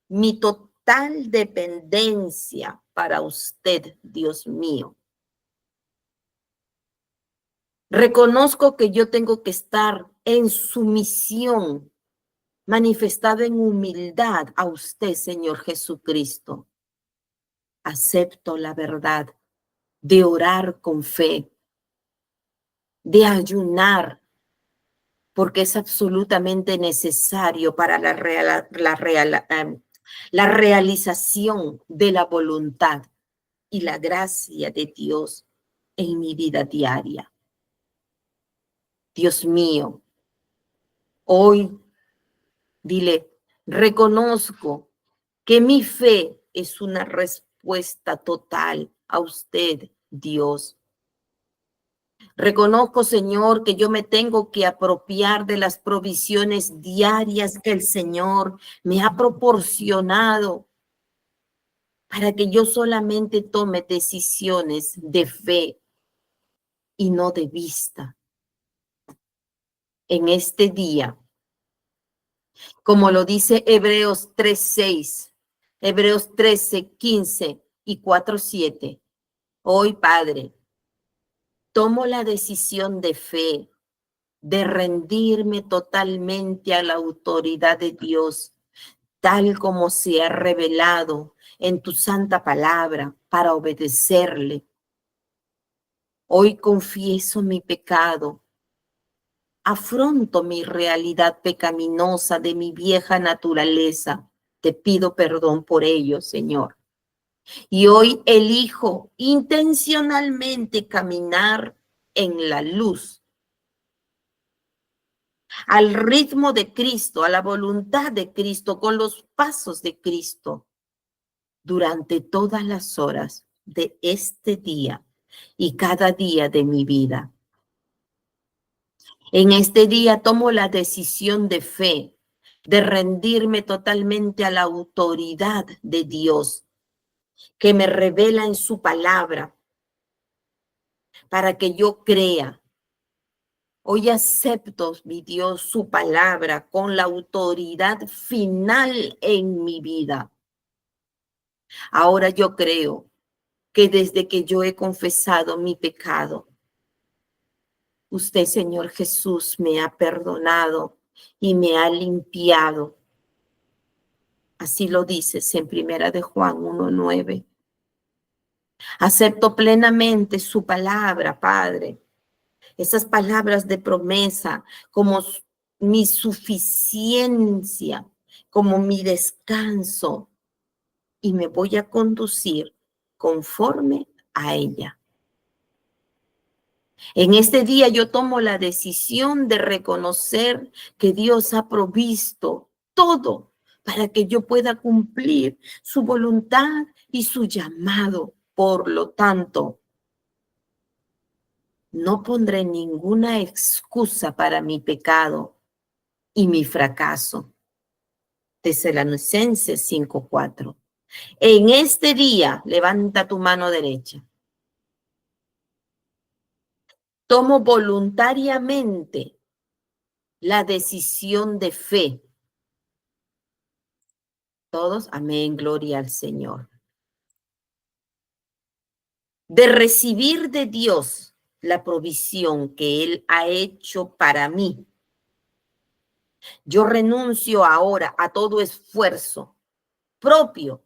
mi total dependencia para usted, Dios mío. Reconozco que yo tengo que estar en sumisión, manifestada en humildad a usted, Señor Jesucristo. Acepto la verdad de orar con fe, de ayunar, porque es absolutamente necesario para la realización de la voluntad y la gracia de Dios en mi vida diaria. Dios mío, hoy dile, reconozco que mi fe es una respuesta total a usted, Dios. Reconozco, Señor, que yo me tengo que apropiar de las provisiones diarias que el Señor me ha proporcionado para que yo solamente tome decisiones de fe y no de vista. En este día, como lo dice Hebreos 3:6, Hebreos 13:15 y 4:7, hoy, Padre, tomo la decisión de fe, de rendirme totalmente a la autoridad de Dios, tal como se ha revelado en tu santa palabra, para obedecerle. Hoy confieso mi pecado, afronto mi realidad pecaminosa de mi vieja naturaleza. Te pido perdón por ello, Señor. Y hoy elijo intencionalmente caminar en la luz, al ritmo de Cristo, a la voluntad de Cristo, con los pasos de Cristo, durante todas las horas de este día y cada día de mi vida. En este día tomo la decisión de fe, de rendirme totalmente a la autoridad de Dios, que me revela en su palabra, para que yo crea. Hoy acepto, mi Dios, su palabra con la autoridad final en mi vida. Ahora yo creo que desde que yo he confesado mi pecado, usted, Señor Jesús, me ha perdonado y me ha limpiado. Así lo dices en Primera de Juan 1:9. Acepto plenamente su palabra, Padre. Esas palabras de promesa como mi suficiencia, como mi descanso, y me voy a conducir conforme a ella. En este día yo tomo la decisión de reconocer que Dios ha provisto todo para que yo pueda cumplir su voluntad y su llamado. Por lo tanto, no pondré ninguna excusa para mi pecado y mi fracaso. Tesalonicenses 5:4. En este día, levanta tu mano derecha. Tomo voluntariamente la decisión de fe. Todos, amén, gloria al Señor. De recibir de Dios la provisión que Él ha hecho para mí. Yo renuncio ahora a todo esfuerzo propio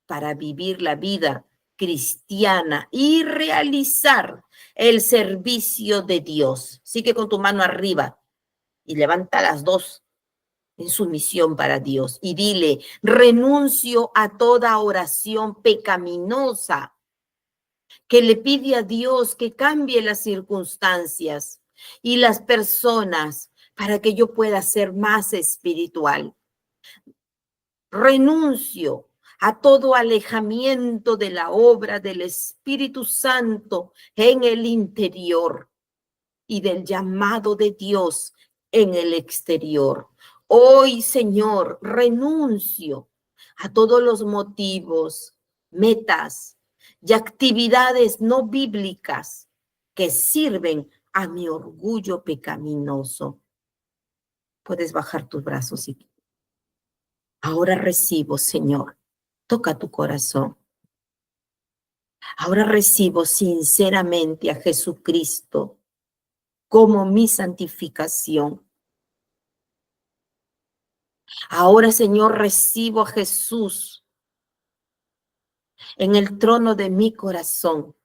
para vivir la vida cristiana y realizar el servicio de Dios. Sigue con tu mano arriba y levanta las dos en sumisión para Dios y dile: renuncio a toda oración pecaminosa que le pide a Dios que cambie las circunstancias y las personas para que yo pueda ser más espiritual. Renuncio a todo alejamiento de la obra del Espíritu Santo en el interior y del llamado de Dios en el exterior. Hoy, Señor, renuncio a todos los motivos, metas y actividades no bíblicas que sirven a mi orgullo pecaminoso. Puedes bajar tus brazos y ahora recibo, Señor, toca tu corazón. Ahora recibo sinceramente a Jesucristo como mi santificación. Ahora, Señor, recibo a Jesús en el trono de mi corazón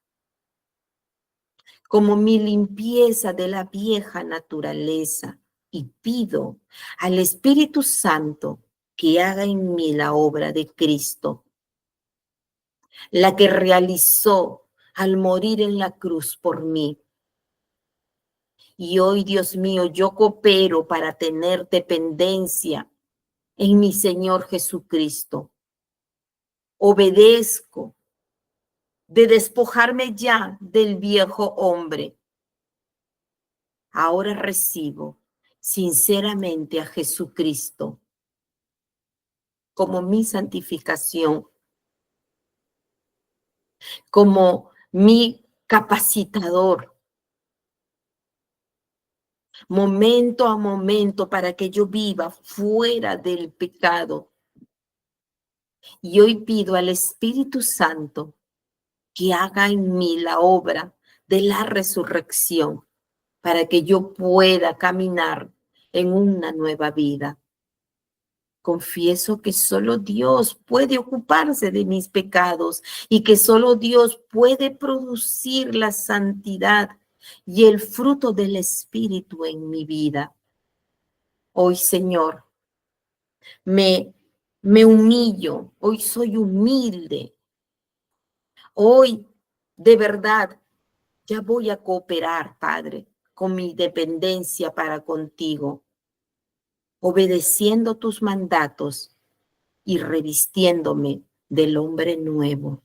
como mi limpieza de la vieja naturaleza y pido al Espíritu Santo que haga en mí la obra de Cristo, la que realizó al morir en la cruz por mí. Y hoy, Dios mío, yo coopero para tener dependencia en mi Señor Jesucristo. Obedezco de despojarme ya del viejo hombre. Ahora recibo sinceramente a Jesucristo como mi santificación, como mi capacitador, momento a momento, para que yo viva fuera del pecado. Y hoy pido al Espíritu Santo que haga en mí la obra de la resurrección para que yo pueda caminar en una nueva vida. Confieso que solo Dios puede ocuparse de mis pecados y que solo Dios puede producir la santidad y el fruto del Espíritu en mi vida. Hoy, Señor, me humillo, hoy soy humilde. Hoy, de verdad, ya voy a cooperar, Padre, con mi dependencia para contigo, obedeciendo tus mandatos y revistiéndome del hombre nuevo.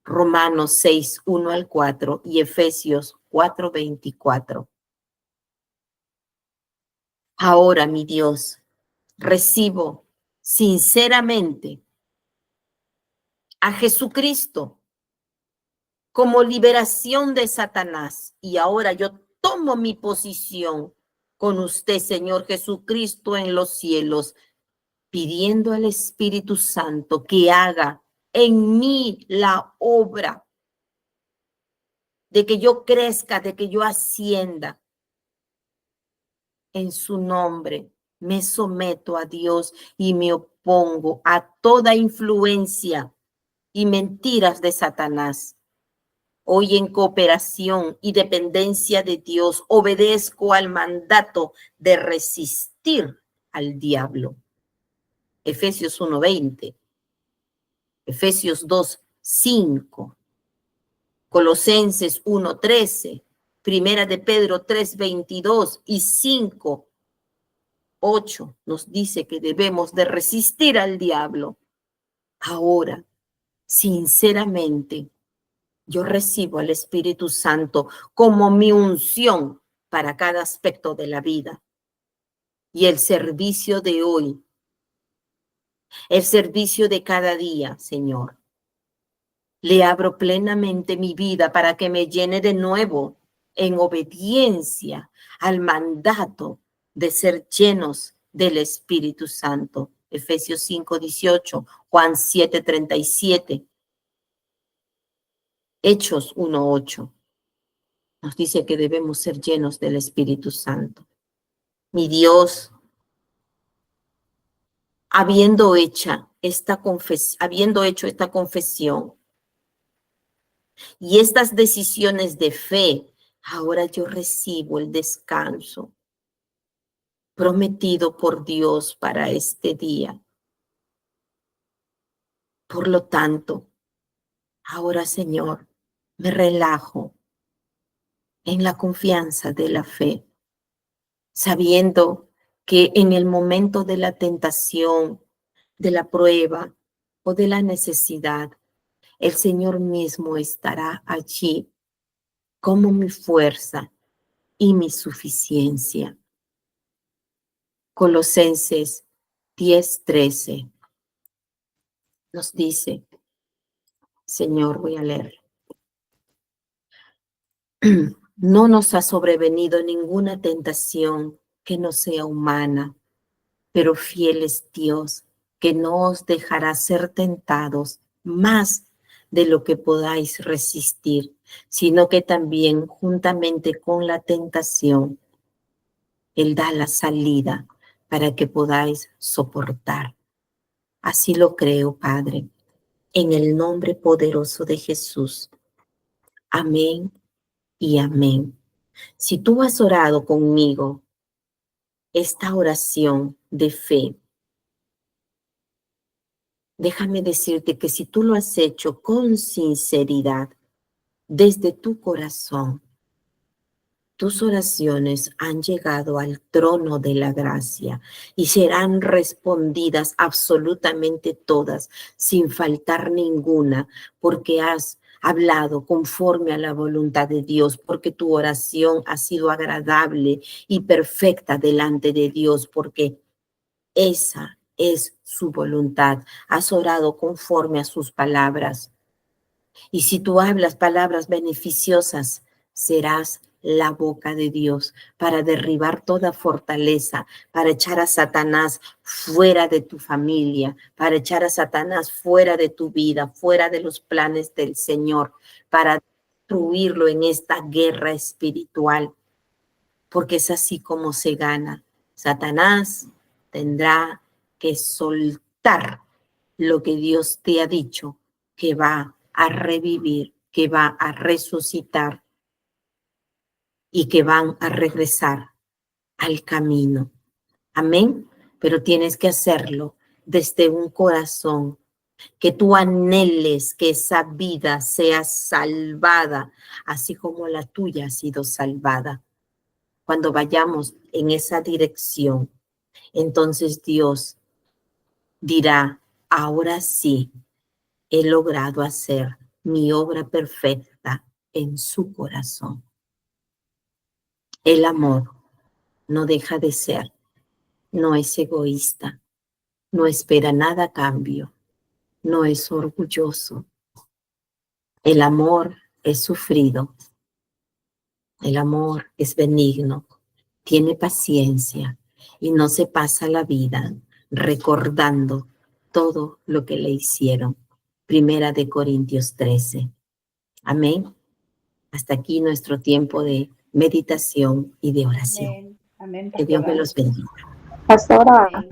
Romanos 6, 1 al 4 y Efesios 4, 24. Ahora, mi Dios, recibo sinceramente a Jesucristo como liberación de Satanás. Y ahora yo tomo mi posición con usted, Señor Jesucristo, en los cielos, pidiendo al Espíritu Santo que haga en mí la obra de que yo crezca, de que yo ascienda. En su nombre me someto a Dios y me opongo a toda influencia y mentiras de Satanás. Hoy en cooperación y dependencia de Dios, obedezco al mandato de resistir al diablo. Efesios 1:20. Efesios 2:5, Colosenses 1:13, Primera de Pedro 3:22 y 5:8 nos dice que debemos de resistir al diablo. Ahora, sinceramente, yo recibo al Espíritu Santo como mi unción para cada aspecto de la vida. Y el servicio de hoy, el servicio de cada día, Señor, le abro plenamente mi vida para que me llene de nuevo en obediencia al mandato de ser llenos del Espíritu Santo. Efesios 5:18, Juan 7:37, Hechos 1:8. Nos dice que debemos ser llenos del Espíritu Santo. Mi Dios, habiendo hecho esta confesión y estas decisiones de fe, ahora yo recibo el descanso prometido por Dios para este día. Por lo tanto, ahora, Señor, me relajo en la confianza de la fe, sabiendo que en el momento de la tentación, de la prueba o de la necesidad, el Señor mismo estará allí como mi fuerza y mi suficiencia. Colosenses 10:13 nos dice, Señor, voy a leer. No nos ha sobrevenido ninguna tentación que no sea humana, pero fiel es Dios, que no os dejará ser tentados más de lo que podáis resistir, sino que también juntamente con la tentación, Él da la salida para que podáis soportar. Así lo creo, Padre, en el nombre poderoso de Jesús. Amén y amén. Si tú has orado conmigo esta oración de fe, déjame decirte que si tú lo has hecho con sinceridad, desde tu corazón, tus oraciones han llegado al trono de la gracia y serán respondidas absolutamente todas, sin faltar ninguna, porque has hablado conforme a la voluntad de Dios, porque tu oración ha sido agradable y perfecta delante de Dios, porque esa es su voluntad. Has orado conforme a sus palabras. Y si tú hablas palabras beneficiosas, serás la boca de Dios para derribar toda fortaleza, para echar a Satanás fuera de tu familia, para echar a Satanás fuera de tu vida, fuera de los planes del Señor, para destruirlo en esta guerra espiritual, porque es así como se gana. Satanás tendrá que soltar lo que Dios te ha dicho, que va a revivir, que va a resucitar y que van a regresar al camino. Amén. Pero tienes que hacerlo desde un corazón, que tú anheles que esa vida sea salvada, así como la tuya ha sido salvada. Cuando vayamos en esa dirección, entonces Dios dirá, ahora sí, he logrado hacer mi obra perfecta en su corazón. El amor no deja de ser, no es egoísta, no espera nada a cambio, no es orgulloso. El amor es sufrido, el amor es benigno, tiene paciencia y no se pasa la vida recordando todo lo que le hicieron. Primera de Corintios 13. Amén. Hasta aquí nuestro tiempo de meditación y de oración. Amén. Amén, que Dios me los bendiga. Pastora,